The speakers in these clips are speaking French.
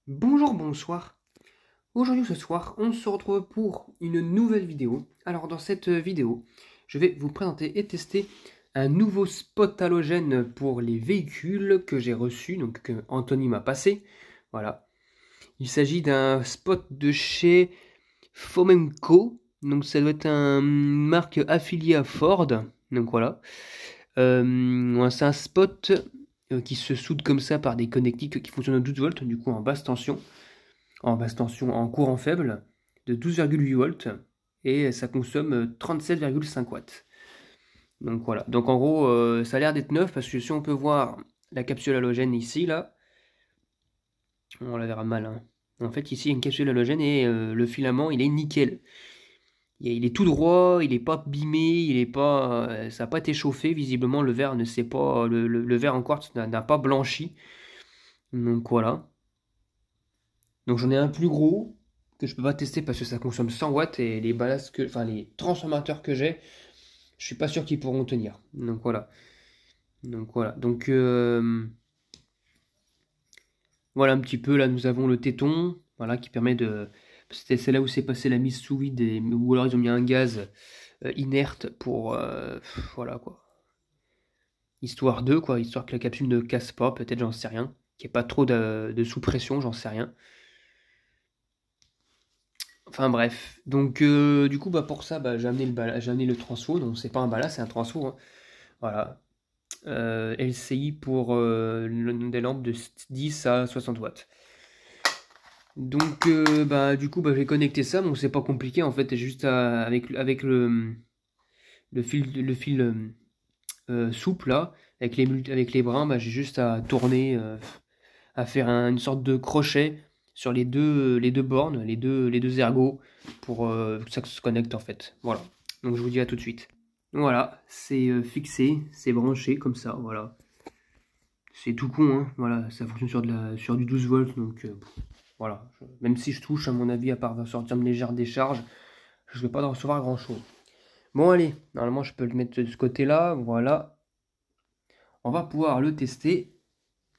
Bonjour, bonsoir. Aujourd'hui, ce soir, on se retrouve pour une nouvelle vidéo. Alors, dans cette vidéo, je vais vous présenter et tester un nouveau spot halogène pour les véhicules que j'ai reçu, donc que Anthony m'a passé. Voilà. Il s'agit d'un spot de chez Fomenko. Donc, ça doit être une marque affiliée à Ford. Donc, voilà. C'est un spot qui se soude comme ça par des connectiques qui fonctionnent à 12 volts, du coup en basse tension. En courant faible de 12,8 volts et ça consomme 37,5 watts. Donc voilà. Donc en gros, ça a l'air d'être neuf parce que si on peut voir la capsule halogène ici, là, on la verra mal, hein. En fait, ici, il y a une capsule halogène et le filament, il est nickel. Il est tout droit, il n'est pas abîmé, il est pas, ça n'a pas été chauffé. Visiblement, le verre ne s'est pas, le verre en quartz n'a pas blanchi. Donc voilà. Donc j'en ai un plus gros que je peux pas tester parce que ça consomme 100 watts et les ballasts enfin les transformateurs que j'ai, je suis pas sûr qu'ils pourront tenir. Donc voilà. Voilà un petit peu. Là nous avons le téton, voilà qui permet de. C'est là où s'est passé la mise sous vide ou alors ils ont mis un gaz inerte pour voilà quoi. Histoire histoire que la capsule ne casse pas, peut-être j'en sais rien. Qu'il n'y ait pas trop de sous-pression, j'en sais rien. Enfin bref, donc du coup pour ça j'ai amené le transfo, donc c'est pas un ballast, c'est un transfo, hein. Voilà. LCI pour des lampes de 10 à 60 watts. Donc du coup j'ai connecté ça, donc c'est pas compliqué en fait, juste avec le fil souple là, avec les brins, j'ai juste à tourner, à faire une sorte de crochet sur les deux bornes, les deux ergots, pour que ça se connecte en fait. Voilà. Donc je vous dis à tout de suite. Voilà, c'est fixé, c'est branché comme ça, voilà. C'est tout con, hein. Voilà, ça fonctionne sur du 12 volts, donc voilà. Même si je touche, à mon avis, à part sortir une légère décharge, je ne vais pas recevoir grand chose. Bon allez, normalement je peux le mettre de ce côté-là, voilà. On va pouvoir le tester.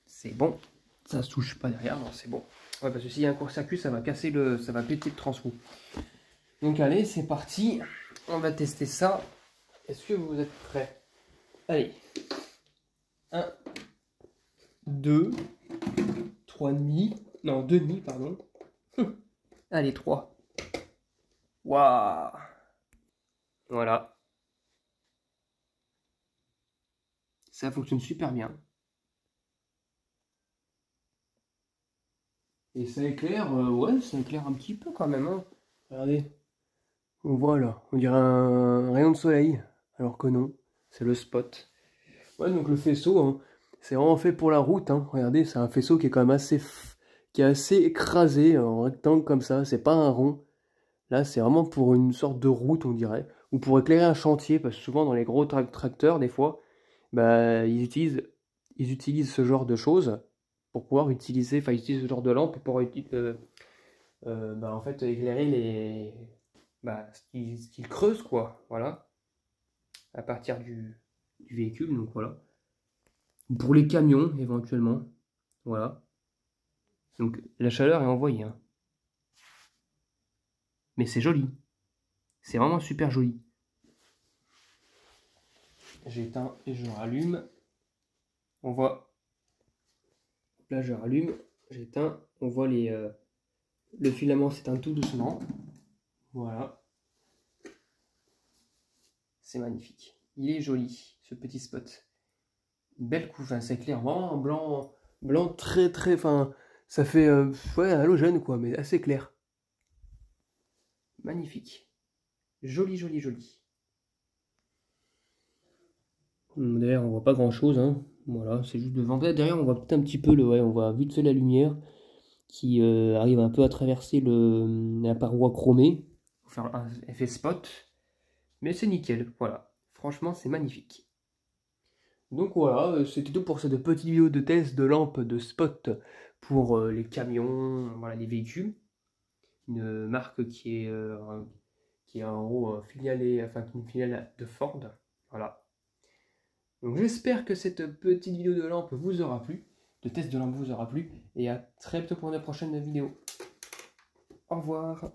C'est bon. Ça se touche pas derrière, non, c'est bon. Ouais, parce que s'il y a un court-circuit, ça va ça va péter le transfo. Donc allez, c'est parti. On va tester ça. Est-ce que vous êtes prêts? Allez. 1, 2, 3 demi. Non, 2 demi, pardon. Allez, 3. Waouh. Voilà. Ça fonctionne super bien. Et ça éclaire, ouais, ça éclaire un petit peu quand même, hein. Regardez. On voit là, on dirait un rayon de soleil, alors que non, c'est le spot. Ouais, donc le faisceau, hein, c'est vraiment fait pour la route, hein. Regardez, c'est un faisceau qui est quand même qui est assez écrasé en rectangle comme ça, c'est pas un rond. Là, c'est vraiment pour une sorte de route, on dirait, ou pour éclairer un chantier, parce que souvent dans les gros tracteurs, des fois, ils utilisent ce genre de choses pour pouvoir utiliser, enfin, ils utilisent ce genre de lampe pour en fait éclairer ce qu'ils creusent, quoi, voilà, à partir du véhicule, donc voilà. Pour les camions, éventuellement, voilà. Donc la chaleur est envoyée, hein. Mais c'est joli, c'est vraiment super joli. J'éteins et je rallume. On voit, là je rallume, j'éteins, on voit le filament s'éteint tout doucement. Voilà, c'est magnifique. Il est joli, ce petit spot. Belle couche, enfin, c'est clair, vraiment un blanc, blanc très très, enfin, ça fait ouais, halogène quoi, mais assez clair. Magnifique. Joli, joli, joli. D'ailleurs, on voit pas grand chose, hein. Voilà, c'est juste devant. Derrière, on voit peut-être un petit peu ouais, on voit vite fait la lumière qui arrive un peu à traverser la paroi chromée pour faire un effet spot. Mais c'est nickel, voilà. Franchement, c'est magnifique. Donc voilà, c'était tout pour cette petite vidéo de test de lampe de spot pour les camions, voilà, les véhicules. Une marque qui est en gros une filiale de Ford. Voilà. Donc j'espère que cette petite vidéo de lampe vous aura plu. de test de lampe vous aura plu. Et à très bientôt pour une prochaine vidéo. Au revoir.